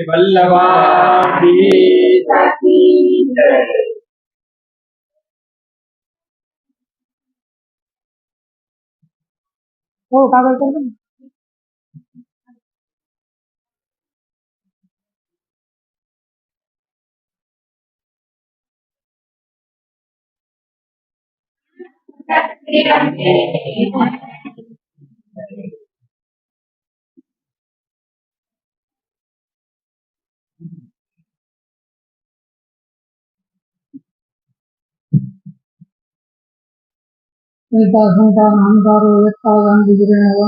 વલ્લભાધીશ કી જય. કાગળ કરી દો. संतारो यत्तावं विग्रहव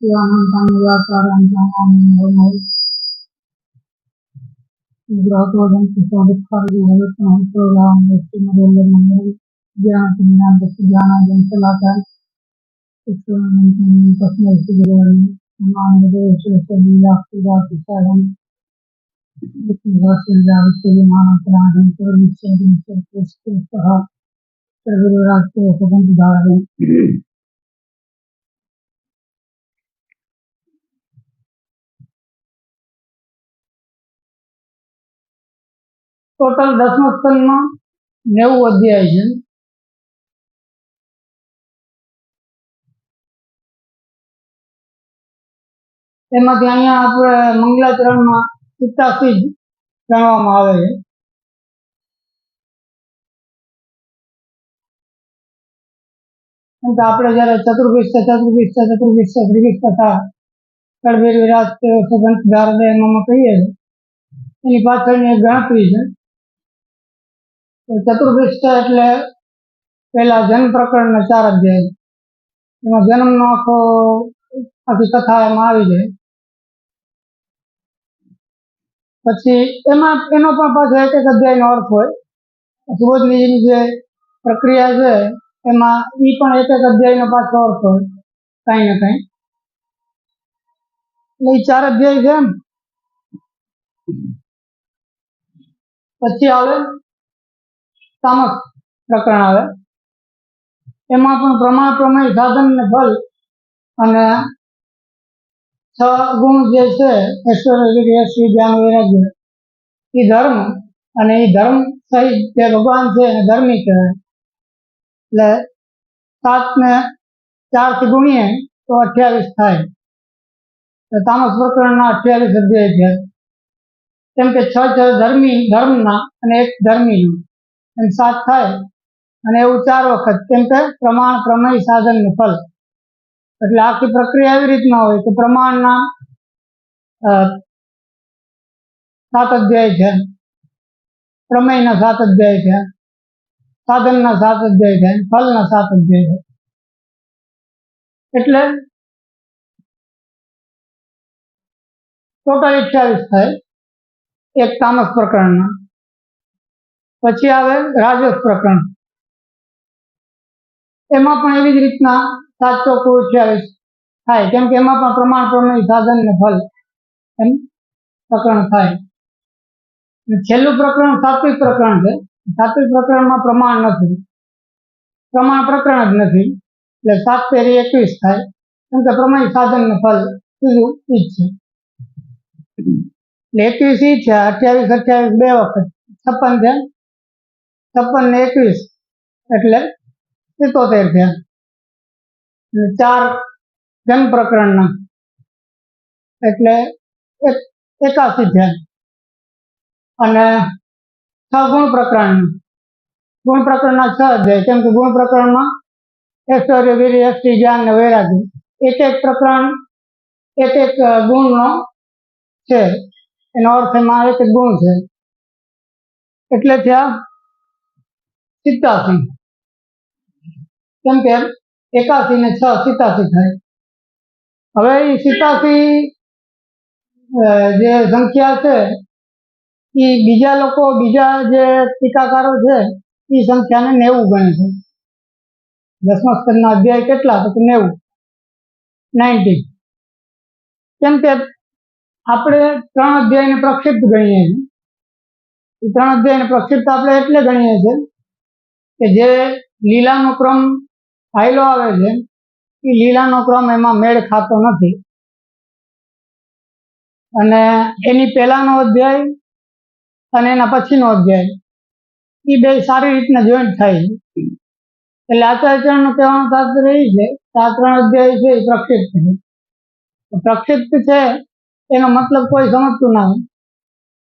यानं व्यापारं जानामि ग्रहत्वं सुसादित्कारं प्रोग्राम मदल मंगल ज्ञान ज्ञान सलाहकार तस्मै श्रीगुरुवे नमः। टोटल 10 स्कंद में 90 अध्याय है। एमांथी अहींया आपणे मंगलाचरण में 87 गणवामां आवे छे। આપણે જયારે ચતુર્ભુજ ત્રિભુજ તથા કળભેર વિરાજ સુગંધ ધારદે એમાં કહીએ એની પાછળની એક ગણતરી છે। ચતુર્ભુજ એટલે પહેલા જન્મ પ્રકરણના 4 અધ્યાય, એમાં જન્મનો આખી કથા એમાં આવી જાય। પછી એમાં એનો પણ પાછો એક એક અધ્યાયનો અર્થ હોય। સુબોધની જે પ્રક્રિયા છે એમાં ઈ પણ એક એક અધ્યાયનો પાછો અર્થ હોય કઈ ને કઈ। એટલે 4 અધ્યાય છે એમ। પછી આવે તામસ પ્રકરણ આવે, એમાં પણ પ્રમાણ પ્રમેય સાધન ને ફલ અને 6 ગુણ જે છે ઐશ્વર્ય શ્રી જ્ઞાન વૈરાગ્ય એ ધર્મ અને એ ધર્મ સહિત જે ભગવાન છે એને ધર્મી કહેવાય। એટલે 7 ને 4 થી ગુણીએ તો 28 થાય। તામસ પ્રકરણના 28 અધ્યાય છે। કેમ કે 6 ધર્મી ધર્મના અને 1 ધર્મીનું એમ 7 થાય અને એવું 4 વખત, કેમ કે પ્રમાણ પ્રમેય સાધન ને ફલ। એટલે આખી પ્રક્રિયા એવી રીતના હોય કે પ્રમાણના 7 અધ્યાય છે, પ્રમેયના 7 અધ્યાય છે, સાધનના 7 અધ્યાય છે, ફલના 7 અધ્યાય છે। એટલે ટોટલ 28 થાય એક તામસ પ્રકરણના। પછી આવે રાજસ પ્રકરણ, એમાં પણ એવી જ રીતના 7 ચોક 28 થાય, કેમ કે એમાં પણ પ્રમાણ પ્રમેય સાધન ને ફલ એમ પ્રકરણ થાય। છેલ્લું પ્રકરણ સાત્વિક પ્રકરણ છે। સાત્વિક પ્રકરણમાં પ્રમાણ નથી, પ્રમાણ પ્રકરણ જ નથી, એટલે 7 તેરી 21 થાય, કેમ કે પ્રમેય સાધન ને ફલ સીધું ઈ જ છે। એટલે 21 ઈ છે, 28 બે વખત 56 છે, 56 ને 21 એટલે 77 છે। 4 જન્મ પ્રકરણના એટલે 81 છે, અને 6 ગુણ પ્રકરણના 6 અધ્યાય, કેમ કે ગુણ પ્રકરણમાં ઐશ્વર્ય વીર્ય શ્રી જ્ઞાન ને વૈરાગ્ય એક એક પ્રકરણ એક એક ગુણનો છે, એનો અર્થ એમાં એક ગુણ છે, એટલે ત્યાં 87, કેમ કે 81 ને 6 87 થાય। હવે એ 87 જે સંખ્યા છે એ બીજા લોકો, બીજા જે ટીકાકારો છે એ સંખ્યાને 90 ગણે છે। 10મા સ્કંદના અધ્યાય કેટલા તો 90। કેમ કે આપણે 3 અધ્યાયને પ્રક્ષિપ્ત ગણીએ છીએ। 3 અધ્યાયને પ્રક્ષિપ્ત આપણે એટલે ગણીએ છીએ કે જે લીલાનો ક્રમ હાઈલો આવે છે એ લીલાનો ક્રમ એમાં મેળ ખાતો નથી। અને એની પહેલાનો અધ્યાય અને એના પછીનો અધ્યાય એ બે સારી રીતના જોઈન્ટ થાય છે. એટલે આચાર્યચરણનું કહેવાનું તાત્પર્ય એ છે કે આ 3 અધ્યાય છે એ પ્રક્ષિપ્ત છે. પ્રક્ષિપ્ત છે એનો મતલબ કોઈ સમજતું ના હોય.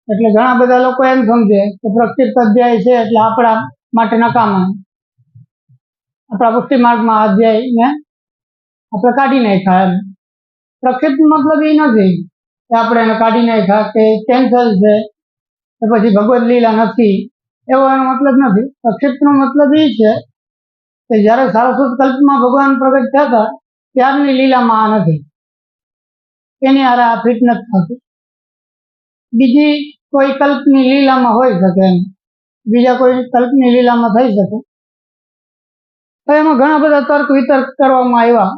એટલે ઘણા બધા લોકો એમ સમજે કે પ્રક્ષિપ્ત અધ્યાય છે એટલે આપણા માટે નકામા, આપણા પુષ્ટિ માર્ગમાં અધ્યાયને આપણે કાઢી નાખ્યા. એમ પ્રક્ષિપ્ત મતલબ એ નથી કે આપણે એને કાઢી નાખ્યા કે કેન્સલ છે કે પછી ભગવદ લીલા નથી, એવો એનો મતલબ નથી. પ્રક્ષિપ્તનો મતલબ એ છે કે જ્યારે સારસ્વત કલ્પમાં ભગવાન પ્રગટ થયા હતા ત્યારની લીલામાં આ નથી, એની હારે આ ફિટ નથી થતું. બીજી કોઈ કલ્પની લીલામાં હોઈ શકે, એમ બીજા કોઈ કલ્પની લીલામાં થઈ શકે. તો એમાં ઘણા બધા તર્ક વિતર્ક કરવામાં આવ્યા.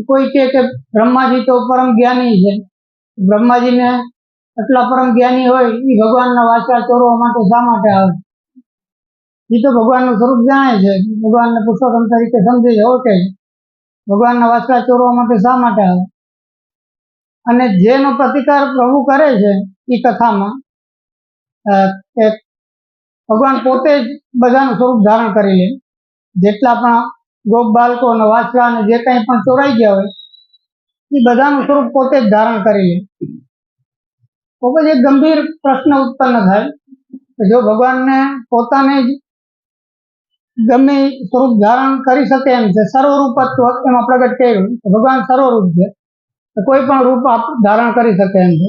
કોઈ કે બ્રહ્માજી તો પરમ જ્ઞાની છે, બ્રહ્માજીને એટલા પરમ જ્ઞાની હોય એ ભગવાનના વાંચા ચોરવા માટે શા માટે આવે? એ તો ભગવાનનું સ્વરૂપ જાણે છે, ભગવાનને પુરુષોત્તમ તરીકે સમજી છે, ઓળખે છે. ભગવાનના વાંચા ચોરવા માટે શા માટે આવે? અને જેનો પ્રતિકાર પ્રભુ કરે છે એ કથામાં કે ભગવાન પોતે જ બધાનું સ્વરૂપ ધારણ કરી લે. જેટલા પણ ગોપ બાળકો અને વાછરા અને જે કંઈ પણ ચોરાઈ ગયા હોય એ બધાનું સ્વરૂપ પોતે જ ધારણ કરી લે. તો પછી એક ગંભીર પ્રશ્ન ઉત્પન્ન થાય કે જો ભગવાનને પોતાને જ ગમે સ્વરૂપ ધારણ કરી શકે એમ છે, સર્વરૂપત્વ એમાં પ્રગટ કર્યું, ભગવાન સર્વરૂપ છે, કોઈ પણ રૂપ ધારણ કરી શકે એમ છે.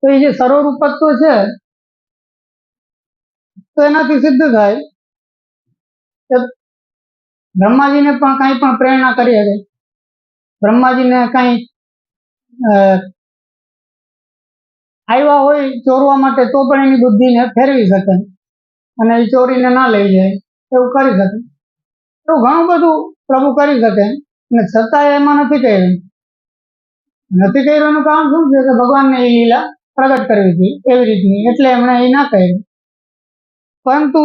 તો એ જે સર્વરૂપત્વ છે તો એનાથી સિદ્ધ થાય કે બ્રહ્માજીને પણ કંઈ પણ પ્રેરણા કરી શકે, બ્રહ્માજીને કંઈ આવ્યા હોય ચોરવા માટે તો પણ એની બુદ્ધિને ફેરવી શકે અને એ ચોરીને ના લઈ જાય, એવું કરી શકે. એવું ઘણું બધું પ્રભુ કરી શકે અને છતાંય એમાં નથી કર્યું. નથી કર્યું કારણ શું છે કે ભગવાનને એ લીલા પ્રગટ કરવી હતી એવી રીતની, એટલે એમણે એ ના કર્યું. પરંતુ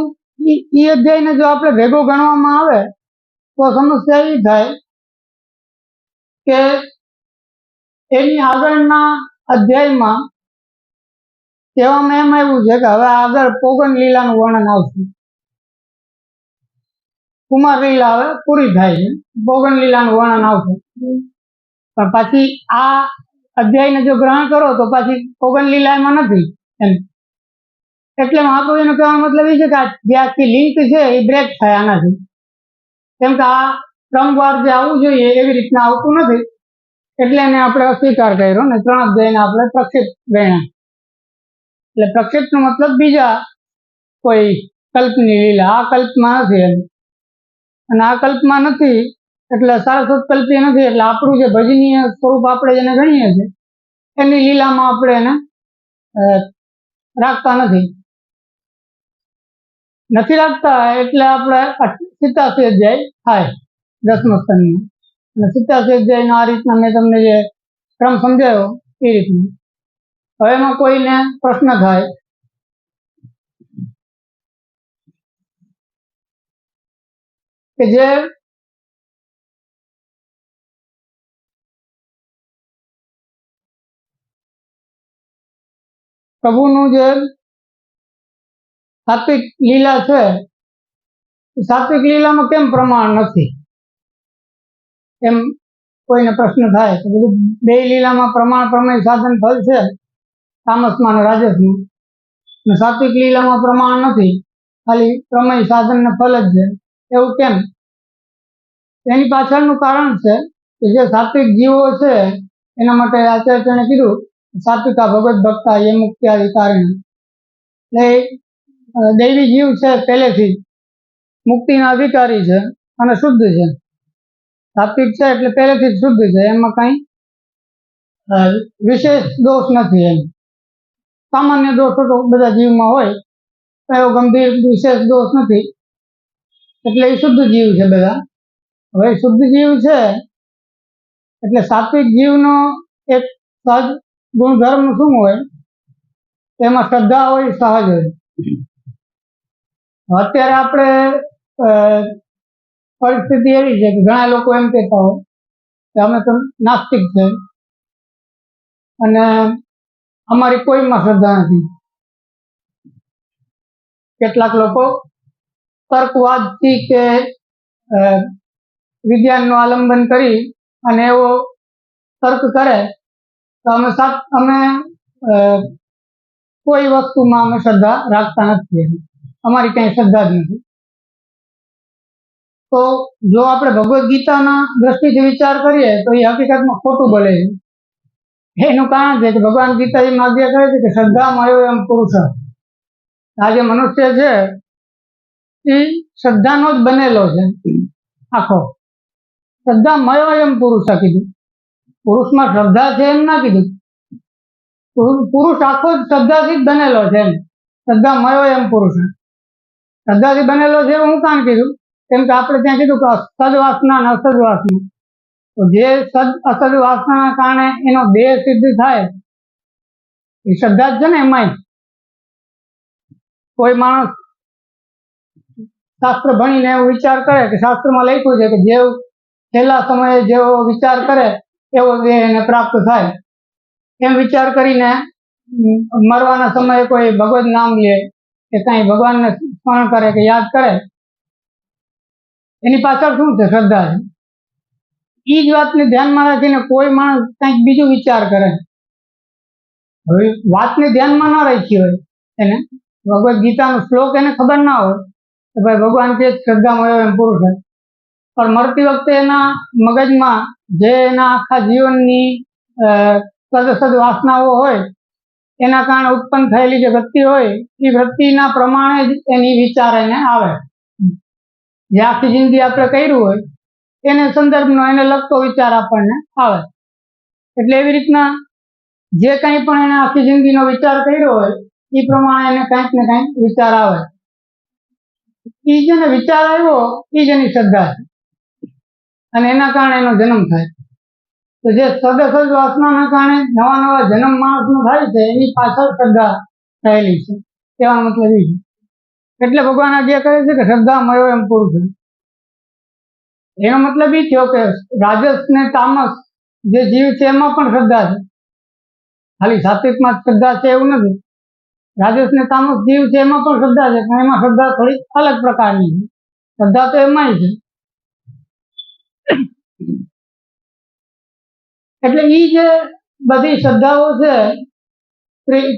એ અધ્યાયને જો આપણે ભેગો ગણવામાં આવે તો સમસ્યા એ થાય કે એની આગળના અધ્યાયમાં કહેવામાં એમ આવ્યું છે કે હવે આગળ પોગન લીલાનું વર્ણન આવશે. કુમાર લીલા હવે પૂરી થાય છે, પોગન લીલાનું વર્ણન આવશે. પણ પછી આ અધ્યાયને જો ગ્રહણ કરો તો પછી પોગન લીલા એમાં નથી એમ. એટલે મહાપ્રભુનો કહેવાનો મતલબ એ છે કે જે આખી લિંક છે એ બ્રેક થાય આનાથી. કેમ કે આ ક્રમવાર જે આવવું જોઈએ એવી રીતના આવતું નથી, એટલે એને આપણે અસ્વીકાર કર્યો ને 3 અધ્યાયને આપણે પ્રક્ષિપ્ત ગણ્યા. એટલે પ્રક્ષિપ્તનો મતલબ બીજા કોઈ કલ્પની લીલા, આ કલ્પમાં નથી એમ. અને આ કલ્પમાં નથી એટલે સારસ્વત કલ્પીય નથી, એટલે આપણું જે ભજનીય સ્વરૂપ આપણે જેને ગણીએ છીએ એની લીલામાં આપણે એને રાખતા નથી રાખતા. એટલે આપણે 87 અધ્યાય થાય 10મા સ્કંદમાં, અને 87 અધ્યાયનો આ રીતના મેં તમને જે ક્રમ સમજાયો એ રીતના. હવે એમાં કોઈને પ્રશ્ન થાય કે જે પ્રભુનું જે સાત્વિક લીલા છે સાત્વિક લીલામાં કેમ પ્રમાણ નથી, એમ કોઈને પ્રશ્ન થાય. તો બધું 2 લીલામાં પ્રમાણ પ્રમેય સાધન ફળ છે, તામસમાં અને રાજસમાં, અને સાત્વિક લીલામાં પ્રમાણ નથી, ખાલી પ્રમેય સાધન ને ફળ જ છે, એવું કેમ? એની પાછળનું કારણ છે કે જે સાત્વિક જીવો છે એના માટે આચાર્યને કીધું સાત્વિકા ભગવત ભક્તા એ મુક્ત્યાદિ કારણે. એટલે દૈવી જીવ છે પહેલેથી મુક્તિના અધિકારી છે અને શુદ્ધ છે. સાત્વિક છે એટલે પહેલેથી જ શુદ્ધ છે, એમાં કંઈ વિશેષ દોષ નથી. એમ સામાન્ય દોષો તો બધા જીવમાં હોય, એવો ગંભીર વિશેષ દોષ નથી, એટલે એ શુદ્ધ જીવ છે બધા. હવે શુદ્ધ જીવ છે એટલે સાત્વિક જીવનો એક સહજ ગુણધર્મ શું હોય? એમાં શ્રદ્ધા હોય, સહજ હોય. અત્યારે આપણે પરિસ્થિતિ એવી છે કે ઘણા લોકો એમ કહેતા હોય કે અમે તો નાસ્તિક છે અને અમારી કોઈમાં શ્રદ્ધા નથી. કેટલાક લોકો તર્કવાદથી કે વિજ્ઞાનનું આલંબન કરી અને એવો તર્ક કરે તો અમે કોઈ વસ્તુમાં અમે શ્રદ્ધા રાખતા નથી. અમારી કઈ શ્રદ્ધા જ નથી. તો જો આપણે ભગવદ્ ગીતાના દ્રષ્ટિથી વિચાર કરીએ તો એ હકીકતમાં ખોટું બોલે છે. એનું કારણ છે કે ભગવાન ગીતા એમ આજ્ઞા કરે છે કે શ્રદ્ધામયો એમ પુરુષ. આ જે મનુષ્ય છે એ શ્રદ્ધાનો જ બનેલો છે આખો. શ્રદ્ધામયો એમ પુરુષ કીધું. પુરુષમાં શ્રદ્ધા છે એમ ના કીધું. પુરુષ આખો જ શ્રદ્ધાથી જ બનેલો છે એમ. શ્રદ્ધામયો એમ પુરુષ. શ્રદ્ધાથી બનેલો છે હું કામ કીધું કેમ કે આપણે ત્યાં કીધું કે સદવાસના અને અસદવાસના. તો જે અસદ વાસનાના કારણે એનો દેહ સિદ્ધ થાય એ શ્રદ્ધા જ છે ને. એમાંય કોઈ માણસ શાસ્ત્ર ભણીને એવો વિચાર કરે કે શાસ્ત્રમાં લખ્યું છે કે જેવ છેલ્લા સમયે જેવો વિચાર કરે એવો દેહ એને પ્રાપ્ત થાય, એમ વિચાર કરીને મરવાના સમયે કોઈ ભગવત નામ લે કે કઈ ભગવાનને સ્મરણ કરે કે યાદ કરે, એની પાછળ શું છે? શ્રદ્ધા છે. એ જ વાતને ધ્યાનમાં રાખીને કોઈ માણસ કંઈક બીજું વિચાર કરે. હવે વાતને ધ્યાનમાં ન રાખી હોય એને, ભગવદ્ ગીતાનો શ્લોક એને ખબર ના હોય તો ભાઈ ભગવાન કે શ્રદ્ધામયો એમ પુરુષ છે, પણ મરતી વખતે એના મગજમાં જે એના આખા જીવનની સદ વાસનાઓ હોય એના કારણે ઉત્પન્ન થયેલી જે વૃત્તિ હોય એ વૃત્તિના પ્રમાણે જ એની વિચાર એને આવે. જે આખી જિંદગી આપણે કર્યું હોય એને સંદર્ભનો એને લગતો વિચાર આપણને આવે. એટલે એવી રીતના જે કંઈ પણ એને આખી જિંદગીનો વિચાર કર્યો હોય એ પ્રમાણે એને કંઈક ને કંઈક વિચાર આવે. એ જેને વિચાર આવ્યો એ જ એની શ્રદ્ધા છે અને એના કારણે એનો જન્મ થાય. તો જે સદ વાસનાના કારણે નવા નવા જન્મ માણસનો થાય છે એની પાછળ શ્રદ્ધા થયેલી છે. કહેવાનો મતલબ એ છે. એટલે ભગવાન આજ્ઞા કરે છે કે શ્રદ્ધામયો એમ પુરુષ. એનો મતલબ એ થયો કે રાજસ ને તામસ જે જીવ છે એમાં પણ શ્રદ્ધા છે. ખાલી સાત્વિકમાં શ્રદ્ધા છે એવું નથી. રાજસ ને તામસ જીવ છે એમાં પણ શ્રદ્ધા છે, પણ એમાં શ્રદ્ધા થોડી અલગ પ્રકારની છે. શ્રદ્ધા તો એમાંય છે. એટલે એ જે બધી શ્રદ્ધાઓ છે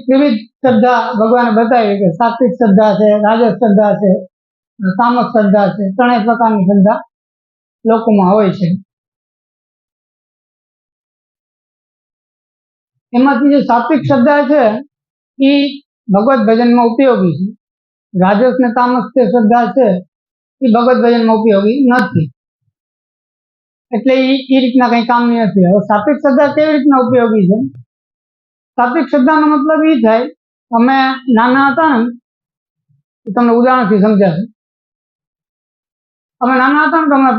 ત્રિવિધ શ્રદ્ધા ભગવાને બતાવી કે સાત્વિક શ્રદ્ધા છે, રાજસ શ્રદ્ધા છે, તામસ શ્રદ્ધા છે. ત્રણેય પ્રકારની શ્રદ્ધા લોકોમાં હોય છે. એમાંથી જે સાત્વિક શ્રદ્ધા છે એ ભગવત ભજનમાં ઉપયોગી છે. રાજસ ને તામસ જે શ્રદ્ધા છે એ ભગવત ભજનમાં ઉપયોગી નથી. એટલે એ રીતના કઈ કામની નથી. હવે સાત્વિક શ્રદ્ધા કેવી રીતના ઉપયોગી છે? સાત્વિક શ્રદ્ધાનો મતલબ એ થાય, અમે નાના હતા ને, તમને ઉદાહરણથી સમજાશે. અમે નાના હતા ને તો અમે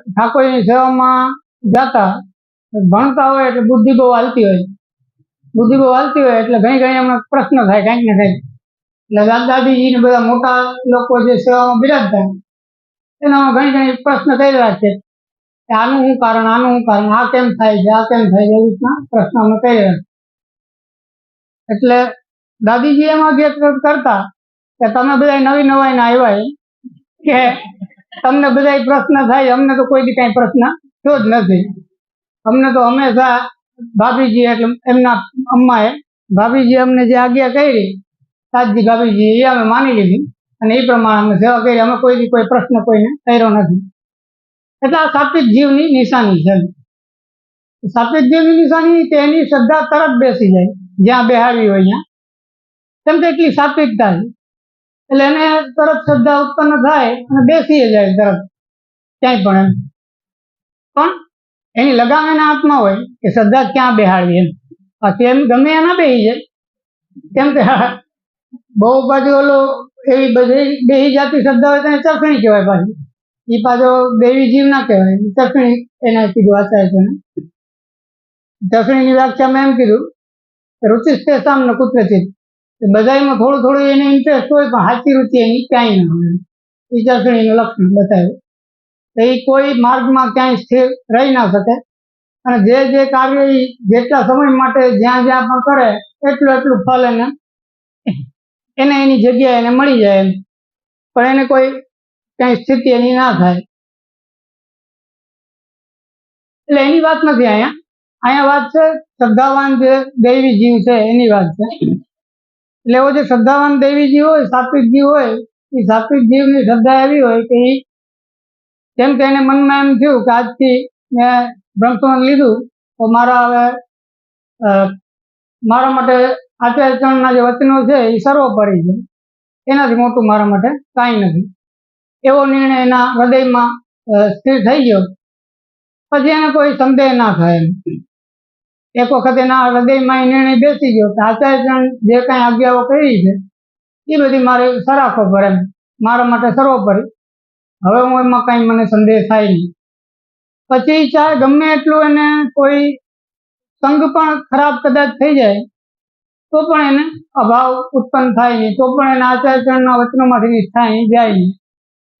ઠાકોરની સેવામાં જતા, ભણતા હોય એટલે બુદ્ધિ બહુ હાલતી હોય એટલે ઘણી અમને પ્રશ્ન થાય કંઈક ને કંઈક. એટલે દાદીજી ને બધા મોટા લોકો જે સેવામાં બિરાજતા એના ઘણી પ્રશ્ન કરી રાખીએ કે આનું શું કારણ, આ કેમ થાય છે, એવી રીતના પ્રશ્ન અમે કરી રાખીએ. એટલે દાદીજી એમાં જે કરતા કે તમે બધા નવી નવાઈને આવ્યા કે તમને બધા પ્રશ્ન થાય, અમને તો કોઈ દી કઈ પ્રશ્ન થયો જ નથી. અમને તો હંમેશા ભાભીજી એટલે એમના અમ્માએ ભાભીજી અમને જે આજ્ઞા કરી સાતજી ભાભીજી એ અમે માની લીધી અને એ પ્રમાણે અમે સેવા કરી. અમે કોઈ દી કોઈ પ્રશ્ન કોઈને કર્યો નથી. એટલે આ સાત્વિક જીવની નિશાની છે. સાત્વિક જીવની નિશાની કે એની શ્રદ્ધા તરત બેસી જાય જ્યાં બેહાડવી હોય ત્યાં, કેમ કે એટલી સાત્વિકતા છે. એટલે એને તરત શ્રદ્ધા ઉત્પન્ન થાય અને બેસી જાય તરત ક્યાંય પણ. પણ એની લગામ એના હાથમાં હોય કે શ્રદ્ધા ક્યાં બેહાડવી એમ. બાકી એમ ગમે એ ના બેસી જાય. કેમ કે બહુ બાજુ ઓલો એવી બધી બેહી જાતી શ્રદ્ધા હોય તો ચરસણી કહેવાય. પાછી એ પાછો દેવી જીવ ના કહેવાય, ચરસણી એને કીધું આચાર્ય છે. ચરસણીની વ્યાખ્યામાં એમ કીધું રુચિસ્તે સામને કુત્રચિત, બધામાં થોડું એને ઇન્ટરેસ્ટ હોય પણ સાચી રુચિ એની ક્યાંય ના હોય. એ ચરસણીનું લક્ષણ બતાવ્યું. એ કોઈ માર્ગમાં ક્યાંય સ્થિર રહી ના શકે અને જે જે કાર્ય ઈ જેટલા સમય માટે જ્યાં જ્યાં પણ કરે એટલું એટલું ફળ એને એની જગ્યાએ એને મળી જાય એમ. પણ એને કોઈ કઈ સ્થિતિ એની ના થાય, એટલે એની વાત નથી અહીંયા. અહીંયા વાત છે શ્રદ્ધાવાન જે દૈવી જીવ છે એની વાત છે. એટલે એવો જે શ્રદ્ધાવાન દૈવી જીવ હોય, સાત્વિક જીવ હોય, એ સાત્વિક જીવની શ્રદ્ધા એવી હોય કે જેમ કે એને મનમાં એમ થયું કે આજથી મેં બ્રહ્મસંવત લીધું તો મારા માટે આચાર્યચરણના જે વચનો છે એ સર્વોપરી છે, એનાથી મોટું મારા માટે કાંઈ નથી, એવો નિર્ણય એના હૃદયમાં સ્થિર થઈ ગયો. પછી એને કોઈ સંદેહ ના થાય એમ. એક વખત એના હૃદયમાં એ નિર્ણય બેસી ગયો કે આચાર્યચરણ જે કાંઈ આજ્ઞાઓ કરી છે એ બધી મારે સરાખો પર એમ, મારા માટે સર્વોપરી, હવે હું એમાં કાંઈ મને સંદેહ થાય નહીં. પછી ચાહે ગમે એટલું એને કોઈ સંગ પણ ખરાબ કદાચ થઈ જાય તો પણ એને અભાવ ઉત્પન્ન થાય નહીં, તો પણ એના આચાર્યચરણના વચનોમાંથી નિષ્ઠા અહીં જાય નહીં.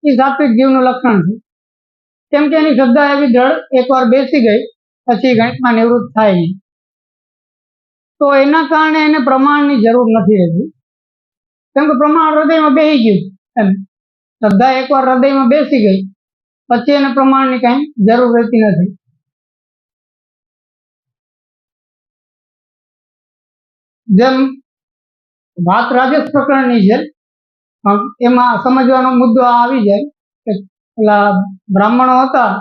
એ સાત્વિક જીવનું લક્ષણ છે. કેમ કે એની શ્રદ્ધા એવી દ્રઢ, એકવાર બેસી ગઈ પછી ગણિતમાં નિવૃત્ત થાય નહીં. તો એના કારણે એને પ્રમાણની જરૂર નથી રહેતી, કેમ કે પ્રમાણ હૃદયમાં બેસી ગયું એમ. શ્રદ્ધા એકવાર હૃદયમાં બેસી ગઈ પછી એને પ્રમાણની કાંઈ જરૂર રહેતી નથી. જેમ વાત રાજસ પ્રકરણની છે, એમાં સમજવાનો મુદ્દો આવી જાય કે પેલા બ્રાહ્મણો હતા,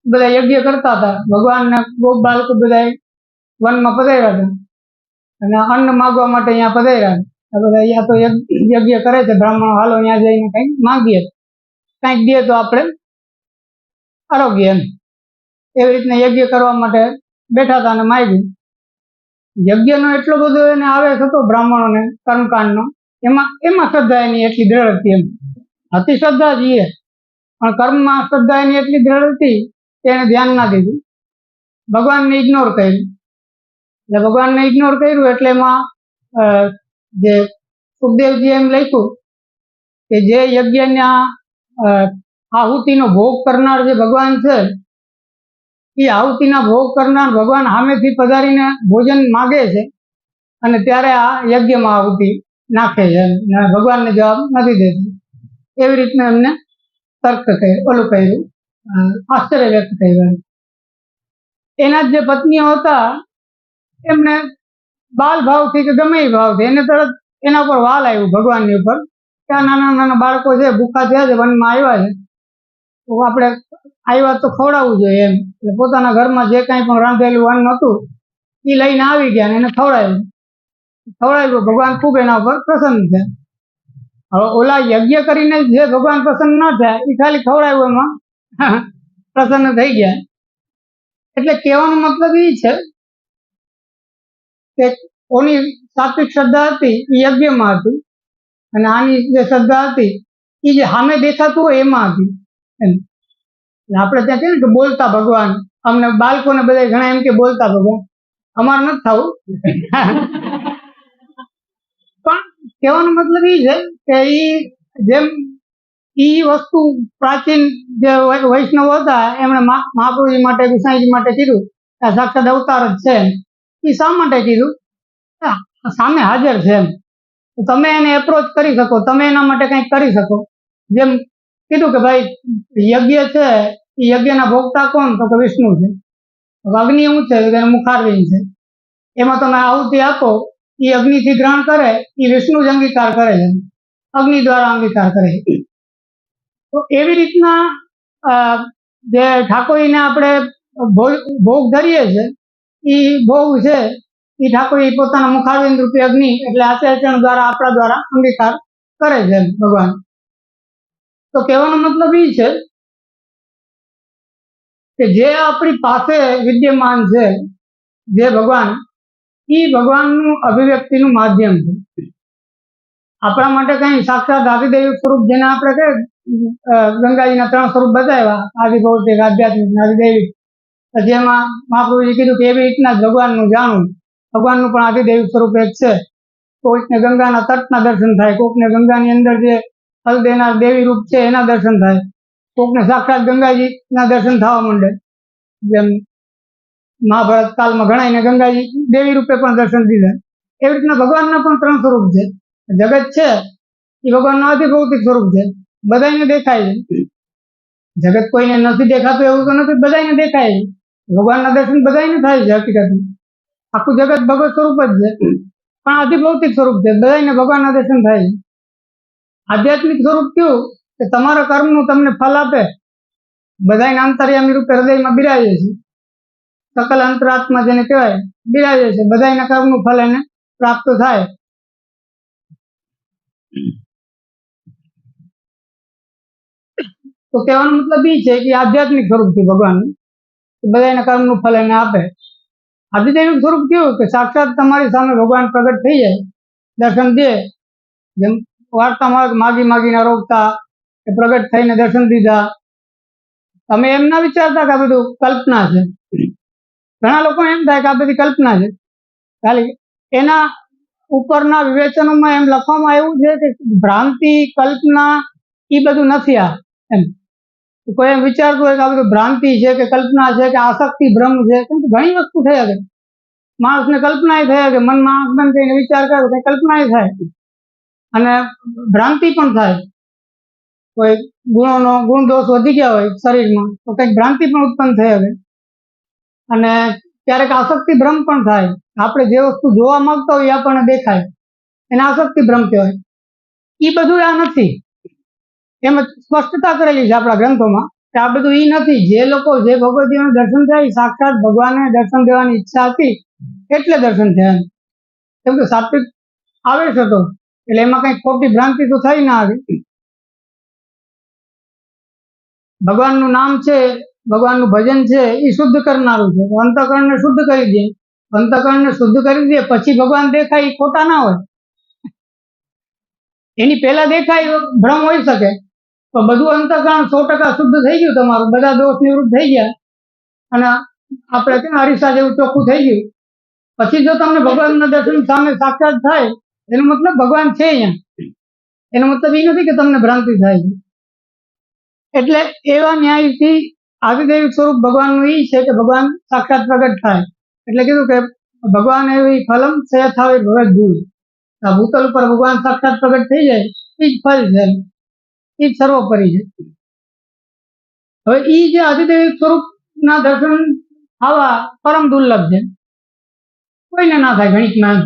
બધા યજ્ઞ કરતા હતા, ભગવાનને ગોપ બાળકો બધા વનમાં પધાર્યા હતા અને અન્ન માગવા માટે અહીંયા પધાર્યા હતા. બધા અહીંયા તો યજ્ઞ કરે છે બ્રાહ્મણો, હાલો અહીંયા જઈને કંઈક માંગીએ, કંઈક દે તો આપણે આરોગ્ય એમ. એવી રીતના યજ્ઞ કરવા માટે બેઠા હતા અને માગ્યું. યજ્ઞનો એટલો બધો એને આવેશ હતો બ્રાહ્મણોને કર્મકાંડનો, એમાં શ્રદ્ધા એની એટલી દ્રઢ હતી એમ. અતિ શ્રદ્ધા જ એ, પણ કર્મમાં શ્રદ્ધા એની એટલી દ્રઢ હતી કે એને ધ્યાન ના દીધું, ભગવાનને ઇગ્નોર કર્યું. એટલે ભગવાનને ઇગ્નોર કર્યું એટલે એમાં જે સુખદેવજી એમ લખ્યું કે જે યજ્ઞના આહુતિનો ભોગ કરનાર જે ભગવાન છે, એ આહુતિના ભોગ કરનાર ભગવાન સામેથી પધારીને ભોજન માગે છે અને ત્યારે આ યજ્ઞમાં આહુતિ નાખે છે, ભગવાનને જવાબ નથી દેતું. એવી રીતના એમને તર્ક કર્યું, આશ્ચર્ય વ્યક્ત કર્યું. એના જે પત્નીઓ હતા એમને બાલ ભાવથી કે ગમે એ ભાવથી એને તરત એના ઉપર વાલ આવ્યું ભગવાનની ઉપર કે આ નાના નાના બાળકો છે, ભૂખા થયા છે, વનમાં આવ્યા છે, તો આપણે આવ્યા તો ખવડાવવું જોઈએ એમ. એટલે પોતાના ઘરમાં જે કાંઈ પણ રાંધેલું અન્ન હતું એ લઈને આવી ગયા અને એને ખવડાવ્યું. ભગવાન ખૂબ એના ઉપર પ્રસન્ન છે. હવે ઓલા યજ્ઞ કરીને જે ભગવાન પ્રસન્ન ન થયા એ ખાલી ખવડાવ્યું એમાં પ્રસન્ન થઈ ગયા. એટલે કહેવાનો મતલબ એ છે કે ઓની સાત્વિક શ્રદ્ધા હતી એ યજ્ઞમાં હતી અને આની જે શ્રદ્ધા હતી એ જે સામે દેખાતું હોય એમાં હતી એમ. આપણે ત્યાં કહીએ ને કે બોલતા ભગવાન, અમને બાળકોને બધા ઘણા એમ કે બોલતા ભગવાન, અમારે નથી થવું. પણ કહેવાનો મતલબ એ છે કે જેમ ઈ વસ્તુ પ્રાચીન જે વૈષ્ણવ હતા એમણે મહાપ્રભુજી માટે, ગુસાઈજી માટે કીધું આ સાક્ષાત અવતાર જ છે, એ શા માટે કીધું? સામે હાજર છે એમ, તમે એને એપ્રોચ કરી શકો, તમે એના માટે કંઈક કરી શકો. જેમ કીધું કે ભાઈ યજ્ઞ છે, એ યજ્ઞના ભોગતા કોણ? તો કે વિષ્ણુ છે. અગ્નિ શું છે? મુખારવિંદ છે. એમાં તમે આહુતિ આપો, એ અગ્નિથી ગ્રહણ કરે, એ વિષ્ણુ જ અંગીકાર કરે છે, અગ્નિ દ્વારા અંગીકાર કરે છે. તો એવી રીતના જે ઠાકોરીને આપણે ભોગ ધરીએ છીએ, એ ભોગ છે એ ઠાકોરી પોતાના મુખારવિંદ રૂપી અગ્નિ એટલે આચાર્યચરણ દ્વારા આપણા દ્વારા અંગીકાર કરે છે ભગવાન. તો કહેવાનો મતલબ એ છે કે જે આપણી પાસે વિદ્યમાન છે જે ભગવાન, એ ભગવાનનું અભિવ્યક્તિનું માધ્યમ છે. આપણા માટે કઈ સાક્ષાત આદિદૈવિક સ્વરૂપ, જેને આપણે કહે ગંગાજીના 3 સ્વરૂપ બતાવ્યા, આદિભૌતિક, આધ્યાત્મિક, આદિદૈવિક. જેમાં મહાપ્રભુજી કીધું કે એવી રીતના જ ભગવાનનું જાણવું. ભગવાનનું પણ આદિદૈવિક સ્વરૂપ એક છે. કોઈકને ગંગાના તટના દર્શન થાય, કોઈકને ગંગાની અંદર જે ફલ દેનાર દેવી રૂપ છે એના દર્શન થાય, કોઈકને સાક્ષાત ગંગાજીના દર્શન થવા માંડે. જેમ મહાભારત કાળમાં ઘણાને ગંગાજી દેવી રૂપે પણ દર્શન દીધા. એવી રીતના ભગવાનના પણ 3 સ્વરૂપ છે. જગત છે એ ભગવાનનું અધિભૌતિક સ્વરૂપ છે, બધાને દેખાય છે. જગત કોઈને નથી દેખાતું એવું તો નથી, બધાને દેખાય છે. ભગવાનના દર્શન બધાને થાય છે. હકીકતમાં આખું જગત ભગવત સ્વરૂપ જ છે, પણ અધિભૌતિક સ્વરૂપ છે, બધાને ભગવાનના દર્શન થાય છે. આધ્યાત્મિક સ્વરૂપ કયું કે તમારા કર્મનું તમને ફલ આપે. બધાને અંતર્યામી રૂપે હૃદયમાં બિરાજે છે, સકલ અંતરાત્મા જેને કહેવાય બિરાજે છે, બધાના કર્મનું ફલ એને પ્રાપ્ત થાય. તો કહેવાનો મતલબ એ છે કે આધ્યાત્મિક સ્વરૂપ છે ભગવાનનું, બધાના કર્મનું ફલ એને આપે. આધ્યાત્મિક સ્વરૂપ કેવું કે સાક્ષાત તમારી સામે ભગવાન પ્રગટ થઈ જાય, દર્શન દે. જેમ વાર્તામાં માગી માગીને રોકતા કે પ્રગટ થઈને દર્શન દીધા. તમે એમ ના વિચારતા કે આ બધું કલ્પના છે. ઘણા લોકો એમ થાય કે આ બધી કલ્પના છે. ખાલી એના ઉપરના વિવેચનોમાં એમ લખવામાં આવ્યું છે કે ભ્રાંતિ, કલ્પના એ બધું નથી. આ એમ કોઈ એમ વિચારતું હોય કે આ બધું ભ્રાંતિ છે કે કલ્પના છે કે આસક્તિ ભ્રમ છે, કેમ કે ઘણી વસ્તુ થયા છે. માણસને કલ્પના થયા કે મનમાં આંખ બંધ કરીને વિચાર કરે તો કલ્પના થાય અને ભ્રાંતિ પણ થાય. કોઈ ગુણ દોષ વધી ગયા હોય શરીરમાં તો કંઈક ભ્રાંતિ પણ ઉત્પન્ન થઈ શકે. અને ક્યારેક આસક્તિ ભ્રમ પણ થાય. આપણે જે વસ્તુ જોવા માંગતા હોય એ આપણને દેખાય, એને આસક્તિ ભ્રમ કહેવાય. એ બધું આ નથી. એમ સ્પષ્ટતા કરેલી છે આપણા ગ્રંથોમાં કે આ બધું એ નથી. જે લોકો જે ભગવતીઓનું દર્શન થયા સાક્ષાત ભગવાનને દર્શન દેવાની ઈચ્છા હતી એટલે દર્શન થયા. કેમ કે સાત્વિક આવેશ હતો એટલે એમાં કઈ ખોટી ભ્રાંતિ તો થઈ ના આવે. ભગવાનનું નામ છે, ભગવાનનું ભજન છે એ શુદ્ધ કરનારું છે. અંતઃકરણને શુદ્ધ કરી દે, અંતઃકરણને શુદ્ધ કરી દે પછી ભગવાન દેખાય એ ખોટા ના હોય. એની પહેલા દેખાય ભ્રમ હોઈ શકે, તો બધું અંતઃકરણ 100% શુદ્ધ થઈ ગયું, તમારું બધા દોષ નિવૃત્ત થઈ ગયા અને આપણે કેમ અરીસા જેવું ચોખ્ખું થઈ ગયું. પછી જો તમને ભગવાનના દર્શન સામે સાક્ષાત થાય એનો મતલબ ભગવાન છે અહીંયા. એનો મતલબ એ નથી કે તમને ભ્રાંતિ થાય છે. એટલે એવા ન્યાયથી આદિદેવિક સ્વરૂપ ભગવાનનું એ છે કે ભગવાન સાક્ષાત પ્રગટ થાય. એટલે કીધું કે ભગવાન એવી ફલમ સયથાવે ભગત ભૂલ. આ ભૂતલ ઉપર ભગવાન સાક્ષાત પ્રગટ થઈ જાય એ જ ફલ છે, એ જ સર્વોપરી છે. હવે એ જે આદિદેવિક સ્વરૂપના દર્શન આવા પરમ દુર્લભ છે, કોઈને ના થાય. ગણિતમાં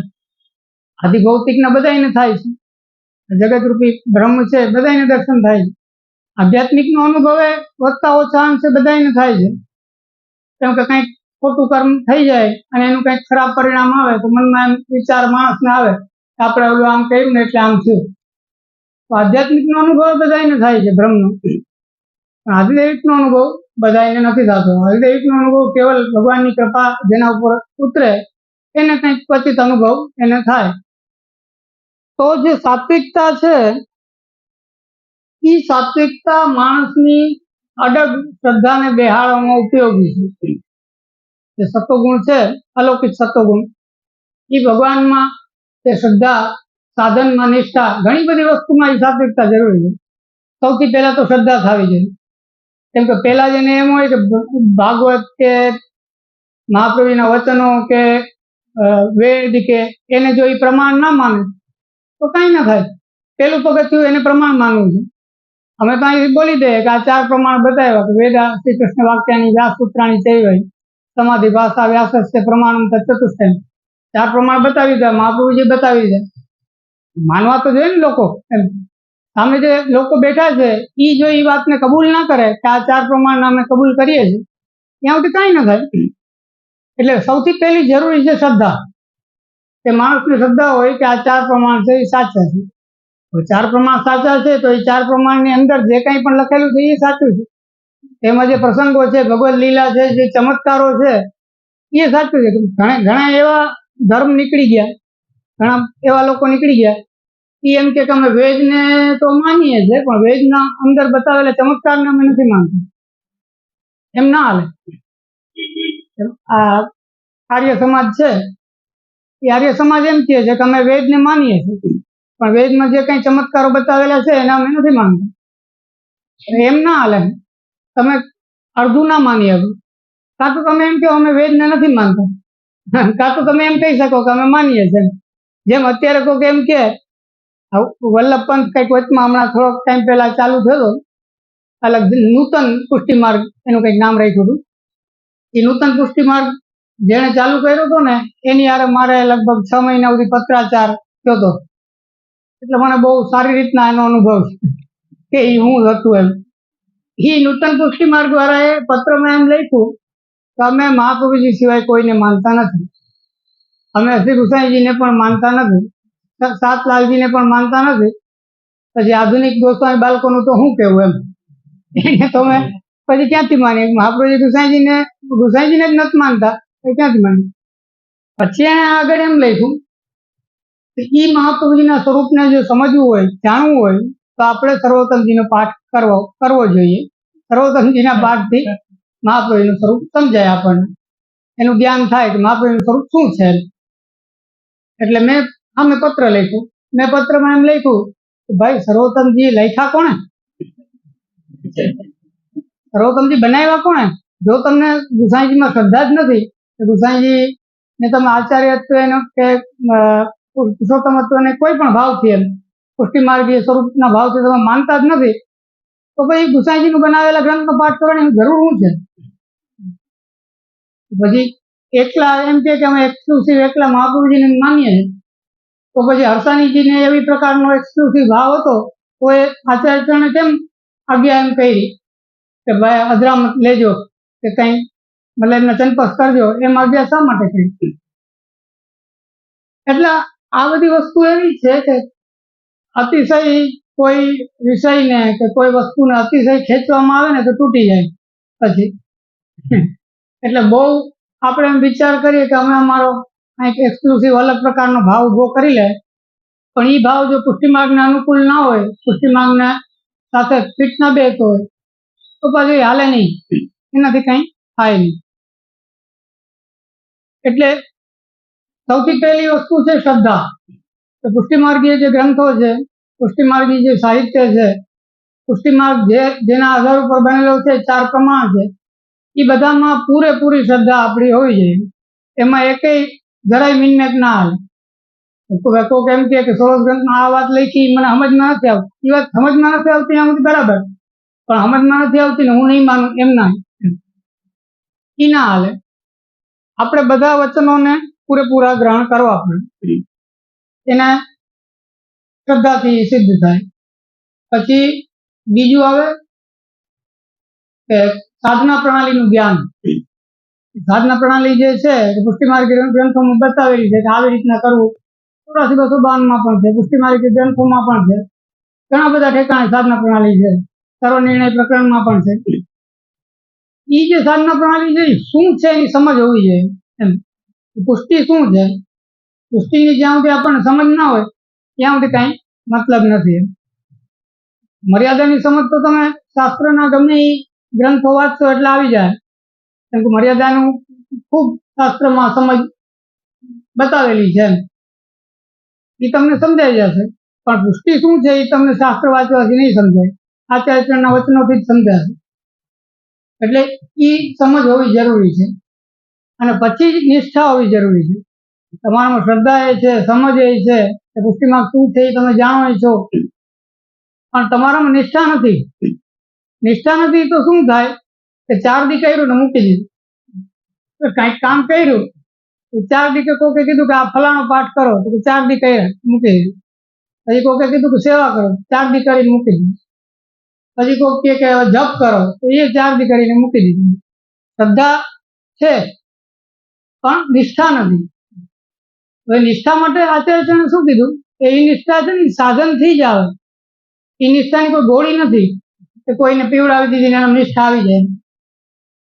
આદિભૌતિકના બધાને થાય છે, જગતરૂપી બ્રહ્મ છે બધાને દર્શન થાય છે. આધ્યાત્મિકનો અનુભવ એ વધતા ઓછા અંશે બધાને થાય છે. કેમ કે કંઈક ખોટું કર્મ થઈ જાય અને એનું કંઈક ખરાબ પરિણામ આવે તો મનમાં એમ વિચાર માણસને આવે કે આપણે ઓલું આમ કર્યું ને એટલે આમ થયું. તો આધ્યાત્મિકનો અનુભવ બધાને થાય છે બ્રહ્મનો, પણ આદિદૈવિકનો અનુભવ બધાને નથી થતો. આદિદૈવિકનો અનુભવ કેવલ ભગવાનની કૃપા જેના ઉપર ઉતરે એને કંઈક ક્વચિત અનુભવ એને થાય. તો જે સાત્વિકતા છે એ સાત્વિકતા માણસની અડગ શ્રદ્ધાને બેહાડવામાં ઉપયોગી છે. જે સત્વગુણ છે, અલૌકિક સત્વગુણ, એ ભગવાનમાં તે શ્રદ્ધા, સાધનમાં નિષ્ઠા, ઘણી બધી વસ્તુમાં એ સાત્વિકતા જરૂરી છે. સૌથી પહેલા તો શ્રદ્ધા થવી જોઈએ. કેમ કે પહેલા જ એને એમ હોય કે ભાગવત કે મહાપ્રભુના વચનો કે વેદ કે એને જો એ પ્રમાણ ના માને તો કઈ ના થાય. પેલું પગથિયું એને પ્રમાણ માનવું છે. અમે તો અહીં બોલી દઈએ કે આ 4 પ્રમાણ બતાવ્યા કે વેદા શ્રી કૃષ્ણ વાક્યાની વ્યાસ સૂત્રાણી ચૈવય સમાધિ ભાષા વ્યાસસ્ય પ્રમાણમ ચતુષ્ટય 4 પ્રમાણ બતાવી દે. મહાપ્રભુજી બતાવી દે, માનવા તો જોઈએ ને લોકો. એમ સામે જે લોકો બેઠા છે એ જો એ વાતને કબૂલ ના કરે કે આ 4 પ્રમાણ અમે કબૂલ કરીએ છીએ, ત્યાં સુધી કઈ ના થાય. એટલે સૌથી પહેલી જરૂરી છે શ્રદ્ધા, કે માણસની શ્રદ્ધા હોય કે આ 4 પ્રમાણ છે એ સાચા છે. 4 પ્રમાણ સાચા છે તો એ 4 પ્રમાણની અંદર જે કંઈ પણ લખેલું છે એ સાચું છે. એમાં જે પ્રસંગો છે, ભગવદ લીલા છે, જે ચમત્કારો છે એ સાચું છે. ઘણા એવા ધર્મ નીકળી ગયા, ઘણા એવા લોકો નીકળી ગયા એ એમ કે અમે વેદને તો માનીએ છીએ પણ વેદના અંદર બતાવેલા ચમત્કારને અમે નથી માનતા. એમ ના હાલે. આ આર્ય સમાજ છે એ આર્ય સમાજ એમ કહે છે કે અમે વેદને માનીએ છીએ પણ વેદમાં જે કંઈ ચમત્કારો બતાવેલા છે એને અમે નથી માનતા. એમ ના હાલે. તમે અડધું ના માની શકો. કાં તો તમે એમ કહો અમે વેદને નથી માનતા, કાં તો તમે એમ કહી શકો કે અમે માનીએ છીએ. જેમ અત્યારે કોઈક એમ કે વલ્લભ પંથ કંઈક વચમાં હમણાં થોડોક ટાઈમ પહેલા ચાલુ થયો, અલગ નૂતન પુષ્ટિ માર્ગ એનું કંઈક નામ રાખ્યું હતું. એ નૂતન પુષ્ટિ માર્ગ જેને ચાલુ કર્યો હતો ને એની યારે મારે લગભગ 6 મહિના સુધી પત્રાચાર થયો હતો. એટલે મને બહુ સારી રીતના એનો અનુભવ છે કે એ હું હતું એમ. એ નૂતન પુષ્ટિ માર્ગ વાળાએ પત્રમાં એમ લખ્યું કે અમે મહાપ્રભુજી સિવાય કોઈને માનતા નથી, અમે શ્રી ગુસાઈજીને પણ માનતા નથી, સાતલાલજીને પણ માનતા નથી. પછી આધુનિક ગોસ્વામી બાળકોનું તો શું કેવું એમ, એને તો અમે પછી ક્યાંથી માનીએ? મહાપ્રભુજી ગુસાઈજીને જ નથી માનતા, ક્યાંથી માનીએ? પછી એને આગળ એમ લખ્યું કે એ મહાપ્રભુજીના સ્વરૂપને જો સમજવું હોય, જાણવું હોય તો આપણે સર્વોત્તમજીનો પાઠ કરવો જોઈએ. સર્વોત્તમજીના પાઠથી મહાપ્રભુજીનું સ્વરૂપ સમજાય આપણને, એનું જ્ઞાન થાય કે મહાપ્રભુજીનું સ્વરૂપ શું છે. એટલે મેં પત્ર લખ્યું. મેં પત્રમાં એમ લખ્યું કે ભાઈ સર્વોત્તમજી લખ્યા કોણે? સર્વોત્તમજી બનાવ્યા કોણે? જો તમને ગુસાઈજીમાં શ્રદ્ધા જ નથી, ગુસાઈજીને તમે આચાર્યત્વ કે પુરુષોત્તમત્વને કોઈ પણ ભાવથી એમ પુષ્ટિમાર્ગીય સ્વરૂપના ભાવથી તમે માનતા જ નથી, તો પછી ગુસાઈજીનું બનાવેલા ગ્રંથનો પાઠ કરવાની જરૂર શું છે? પછી એકલા એમ કે અમે એક્સક્લુસિવ એકલા મહાપ્રભુજીને માનીએ છીએ, તો પછી હરસાણીજીને એવી પ્રકારનો એક્સક્લુસિવ ભાવ હતો તો એ આચાર્યને કેમ આજ્ઞા એમ કરી કે ભાઈ અજરામત લેજો કે કંઈ મતલબ એમને ચંપસ કરજો, એમ આજ્ઞા શા માટે કરી? એટલે આ બધી વસ્તુ એવી છે કે અતિશય કોઈ વિષયને કે કોઈ વસ્તુને અતિશય ખેંચવામાં આવે ને તો તૂટી જાય પછી. એટલે બહુ આપણે એમ વિચાર કરીએ કે અમે અમારો કંઈક એક્સક્લુસિવ અલગ પ્રકારનો ભાવ ઉભો કરી લે, પણ એ ભાવ જો પુષ્ટિમાર્ગને અનુકૂળ ના હોય, પુષ્ટિમાર્ગને સાથે ફિટ ના બેસતો હોય તો પછી હાલે નહીં, એનાથી કંઈ થાય નહીં. એટલે સૌથી પહેલી વસ્તુ છે શ્રદ્ધા. તો પુષ્ટિમાર્ગીય જે ગ્રંથો છે, પુષ્ટિમાર્ગી જે સાહિત્ય છે, પુષ્ટિમાર્ગ જેના આધાર ઉપર બનેલો છે, 4 પ્રમાણ છે, એ બધામાં પૂરેપૂરી શ્રદ્ધા આપણી હોવી જોઈએ. એમાં એકેય જરાય મિનમેક ના હાલે. કોક એમ કે સોળસ ગ્રંથમાં આ વાત લખી મને સમજમાં નથી આવતી, એ વાત સમજમાં નથી આવતી એમ બરાબર, પણ સમજમાં નથી આવતી ને હું નહીં માનું એમ ના, એ ના હાલે. આપણે બધા વચનોને પૂરેપૂરા ગ્રહણ કરવા પડે, એને શ્રદ્ધાથી સિદ્ધ થાય. પછી બીજું આવે કે સાધના પ્રણાલીનું જ્ઞાન. સાધના પ્રણાલી જે છે પુષ્ટિમાર્ગી ગ્રંથોમાં બતાવેલી છે કે આવી રીતના કરવું. 8452 પણ છે, પુષ્ટિમાર્ગી ગ્રંથોમાં પણ છે, ઘણા બધા ઠેકાણે સાધના પ્રણાલી છે, સર્વનિર્ણય પ્રકરણમાં પણ છે. એ જે સાધના પ્રણાલી છે શું છે એની સમજ હોવી જોઈએ એમ. પુષ્ટિ શું છે, પુષ્ટિની જ્યાં સુધી આપણને સમજ ના હોય ત્યાં સુધી કાંઈ મતલબ નથી એમ. મર્યાદાની સમજ તો તમે શાસ્ત્રના ગમે એ ગ્રંથો વાંચશો એટલે આવી જાય, કેમ કે મર્યાદાનું ખૂબ શાસ્ત્રમાં સમજ બતાવેલી છે એમ, એ તમને સમજાઈ જશે. પણ પુષ્ટિ શું છે એ તમને શાસ્ત્ર વાંચવાથી નહીં સમજાય, આચાર્યના વચનોથી જ સમજાશે. એટલે એ સમજ હોવી જરૂરી છે. અને પછી જ નિષ્ઠા હોવી જરૂરી છે. તમારામાં શ્રદ્ધા એ છે, સમજ એ છે કે પુષ્ટિમાર્ગ શું છે એ તમે જાણો છો, પણ તમારામાં નિષ્ઠા નથી. નિષ્ઠા નથી તો શું થાય કે 4 દી કર્યું ને મૂકી દીધું. કાંઈક કામ કર્યું 4 દી કોકે કીધું કે આ ફલાણો પાઠ કરો તો 4 દી કર્યા મૂકી દીધું. પછી કોકે કીધું કે સેવા કરો, 4 દી કરીને મૂકી દીધું. પછી કોક કે જપ કરો તો એ 4 દી કરીને મૂકી દીધું. શ્રદ્ધા છે પણ નિષ્ઠા નથી. હવે નિષ્ઠા માટે આચાર્યને શું કીધું કે એ નિષ્ઠા છે ને સાધનથી જ આવે. એ નિષ્ઠાની કોઈ ગોળી નથી કે કોઈને પીવડાવી દીધી ને નિષ્ઠા આવી જાય.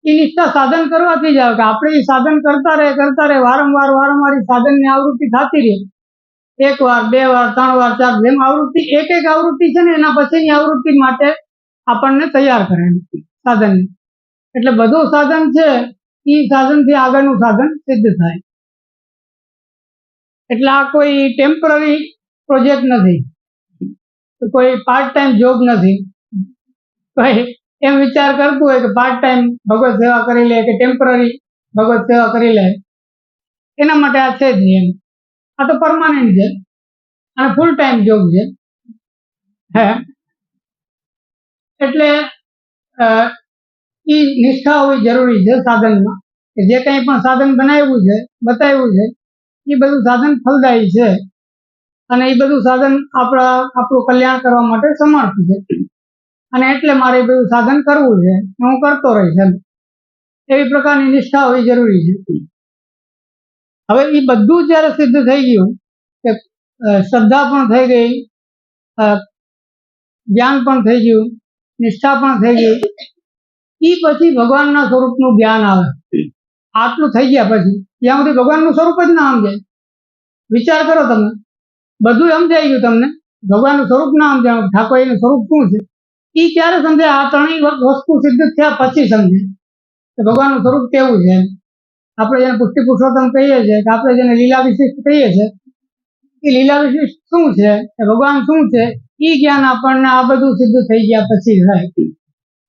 એ નિષ્ઠા સાધન કરવાથી જ આવે કે આપણે એ સાધન કરતા રહે વારંવાર એ સાધનની આવૃત્તિ થતી રહે. 1 વાર 2 વાર 3 વાર 4 જેમ આવૃત્તિ એક આવૃત્તિ છે ને એના પછીની આવૃત્તિ માટે આપણને તૈયાર કરે સાધન. એટલે બધું સાધન છે એ સાધનથી આગળનું સાધન સિદ્ધ થાય. એટલે આ કોઈ ટેમ્પરરી પ્રોજેક્ટ નથી, કોઈ પાર્ટ ટાઈમ જોબ નથી, કોઈ એમ વિચાર કરતું હોય કે પાર્ટ ટાઈમ ભગવત સેવા કરી લે કે ટેમ્પરરી ભગવત સેવા કરી લે, એના માટે આ છે જ નહીં એમ. આ તો પરમાનન્ટ છે અને ફૂલ ટાઈમ જોબ છે. હે એટલે એ નિષ્ઠા હોવી જરૂરી છે સાધનમાં, કે જે કંઈ પણ સાધન બનાવ્યું છે, બતાવ્યું છે, એ બધું સાધન ફલદાયી છે અને એ બધું સાધન આપણું કલ્યાણ કરવા માટે સમર્થ છે, અને એટલે મારે એ બધું સાધન કરવું છે, હું કરતો રહીશ એમ. એવી પ્રકારની નિષ્ઠા હોવી જરૂરી છે. હવે એ બધું જ્યારે સિદ્ધ થઈ ગયું, કે શ્રદ્ધા પણ થઈ ગઈ, જ્ઞાન પણ થઈ ગયું, નિષ્ઠા પણ થઈ ગઈ, એ પછી ભગવાનના સ્વરૂપનું જ્ઞાન આવે. આટલું થઈ ગયા પછી ત્યાં સુધી ભગવાનનું સ્વરૂપ જ ના સમજાય. વિચાર કરો તમે, બધું સમજાઈ ગયું તમને, ભગવાનનું સ્વરૂપ ના સમજાય, ઠાકોરજીનું સ્વરૂપ શું છે એ ક્યારે સમજાય? આ ત્રણેય વસ્તુ સિદ્ધ થયા પછી સમજાય કે ભગવાનનું સ્વરૂપ કેવું છે. આપણે જેને પુષ્ટિ પુરુષોત્તમ કહીએ છીએ, કે આપણે જેને લીલા વિશિષ્ટ કહીએ છીએ, એ લીલા વિશિષ્ટ શું છે, એ ભગવાન શું છે, એ જ્ઞાન આપણને આ બધું સિદ્ધ થઈ ગયા પછી થાય.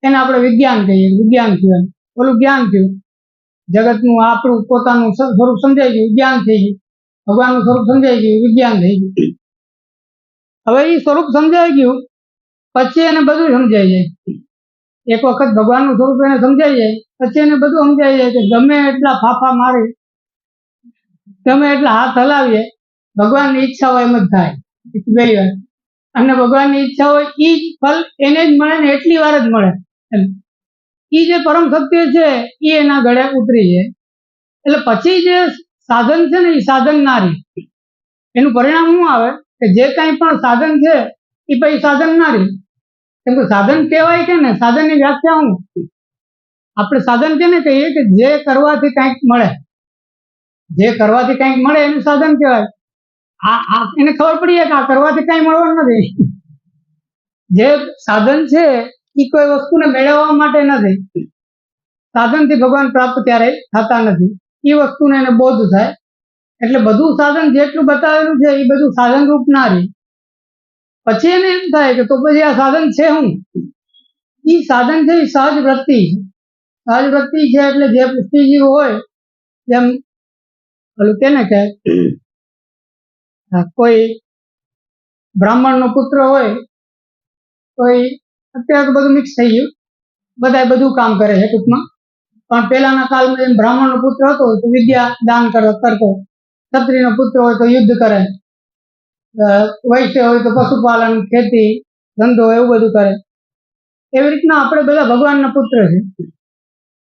એને આપણે વિજ્ઞાન કહીએ. વિજ્ઞાન થયું, ઓલું જ્ઞાન થયું. જગતનું આપણું પોતાનું સ્વરૂપ સમજાઈ ગયું, જ્ઞાન થઈ ગયું. ભગવાનનું સ્વરૂપ સમજાઈ ગયું, વિજ્ઞાન થઈ ગયું. હવે એ સ્વરૂપ સમજાઈ ગયું પછી એને બધું સમજાઈ જાય. એક વખત ભગવાનનું સ્વરૂપ એને સમજાઈ જાય પછી એને બધું સમજાઈ જાય કે ગમે એટલા ફાફા મારી, ગમે એટલા હાથ હલાવીએ, ભગવાનની ઈચ્છા હોય એમ જ થાય. પહેલી વાર. અને ભગવાનની ઈચ્છા હોય એ જ ફલ એને જ મળે ને એટલી વાર જ મળે. એ જે પરમ સત્ય છે એ એના ગળે ઉતરી જાય. એટલે પછી જે સાધન છે ને એ સાધન ના રહે. એનું પરિણામ શું આવે કે જે કાંઈ પણ સાધન છે એ પછી સાધન ના રહે. કેમ કે સાધન કહેવાય કે ને, સાધનની વ્યાખ્યા શું? આપણે સાધન કેને કહીએ કે જે કરવાથી કંઈક મળે, જે કરવાથી કંઈક મળે એનું સાધન કહેવાય. એને ખબર પડી જાય કે આ કરવાથી કંઈ મળવાનું નથી. જે સાધન છે એ કોઈ વસ્તુને મેળવવા માટે નથી. સાધનથી ભગવાન પ્રાપ્ત ક્યારેય થતા નથી. એ વસ્તુને એને બોધ થાય. એટલે બધું સાધન જેટલું બતાવેલું છે એ બધું સાધન રૂપ ના રહે. પછી એને એમ થાય કે તો પછી આ સાધન છે શું? એ સાધન છે એ સહજ વૃત્તિ છે. સહજ વૃત્તિ છે એટલે જે પુષ્ટિજીવ હોય, જેમ પેલું કેને કે કોઈ બ્રાહ્મણનો પુત્ર હોય તો એ અત્યારે તો બધું મિક્સ થઈ ગયું, બધા બધું કામ કરે છે ટૂંકમાં. પણ પહેલાના કાળમાં જેમ બ્રાહ્મણનો પુત્ર હતો તો વિદ્યા દાન કરતો, ક્ષત્રિયનો પુત્ર હોય તો યુદ્ધ કરે, વૈશ્ય હોય તો પશુપાલન, ખેતી, ધંધો એવું બધું કરે. એવી રીતના આપણે બધા ભગવાનના પુત્ર છે.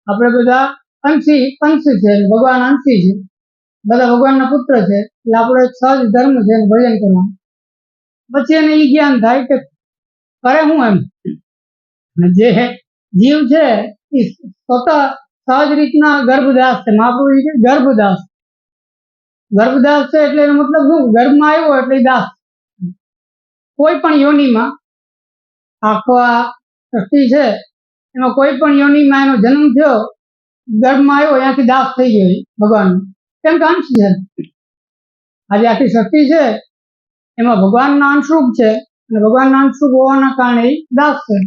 આપણે બધા અંશી છે, ભગવાન અંશી છે, બધા ભગવાનના પુત્ર છે. એટલે આપણો એક સહજ ધર્મ છે ભજન કરવાનું. પછી એને એ જ્ઞાન થાય કે કરે હું એમ. જે જીવ છે એ સ્વતઃ સહજ રીતના ગર્ભદાસ છે. મહાપ્રભુજી કે ગર્ભદાસ. ગર્ભદાસ છે એટલે એનો મતલબ શું? ગર્ભમાં આવ્યો એટલે દાસ. કોઈ પણ યોનિમાં, આખો આ સૃષ્ટિ છે એમાં કોઈ પણ યોનિમાં એનો જન્મ થયો, ગર્ભમાં આવ્યો, ત્યાંથી દાસ થઈ ગયો ભગવાન. કેમ કે અંશ છે. આજે આખી સૃષ્ટિ છે એમાં ભગવાનના અંશરૂપ છે અને ભગવાનના અંશરૂપ હોવાના કારણે એ દાસ છે.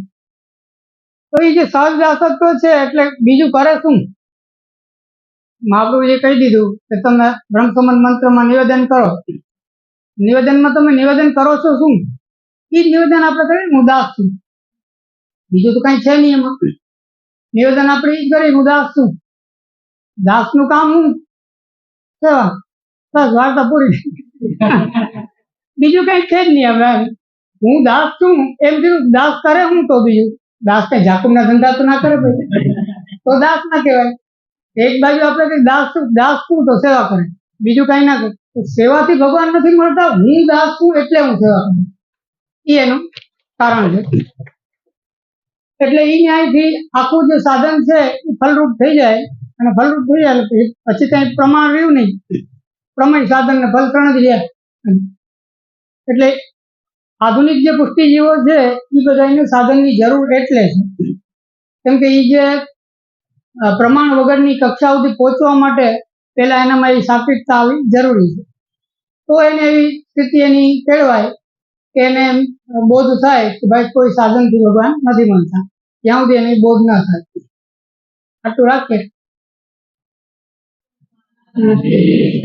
તો એ જે સહજ દાસત્વ છે એટલે બીજું કરે શું? મહાપ્રભુએ કહી દીધું કે તમે બ્રહ્મ સંબંધ મંત્રમાં નિવેદન કરો. નિવેદનમાં તમે નિવેદન કરો છો શું? એ જ નિવેદન આપણે કરીએ, હું દાસ છું. બીજું તો કઈ છે નહીં એમાં. નિવેદન આપણે એ જ કરીએ, હું દાસ છું. દાસનું કામ શું? બસ વાર્તા પૂરી. બીજું કઈ છે જ નહીં. હવે હું દાસ છું એમ કીધું, દાસ કરે હું તો બીજું? દાસ કઈ જાકુમના ધંધા તો ના કરે ભાઈ, તો દાસ ના કહેવાય. એક બાજુ આપણે કઈ દાસ છું તો સેવા કરે, બીજું કઈ ના કરે. તો સેવાથી ભગવાન નથી મળતા. હું દાસ છું એટલે હું સેવા કરું, એ એનું કારણ છે. એટલે એ ન્યાયથી આખું જે સાધન છે એ ફલરૂપ થઈ જાય. અને ફલરૂપ થઈ જાય પછી કઈ પ્રમાણ રહ્યું નહીં. પ્રમેય, સાધન ને ફલ ત્રણ જ રહ્યા. એટલે આધુનિક જે પુષ્ટિજીવો છે એ બધાને સાધનની જરૂર એટલે છે કેમ કે એ જે પ્રમાણ વગરની કક્ષા સુધી પહોંચવા માટે પહેલા એનામાં એ સાત્વિકતા આવી જરૂરી છે. તો એને એવી સ્થિતિ એની કેળવાય કે એને બોધ થાય કે ભાઈ કોઈ સાધનથી ભગવાન નથી મળતા. ત્યાં સુધી એની બોધ ના થાય. આટલું રાખીએ.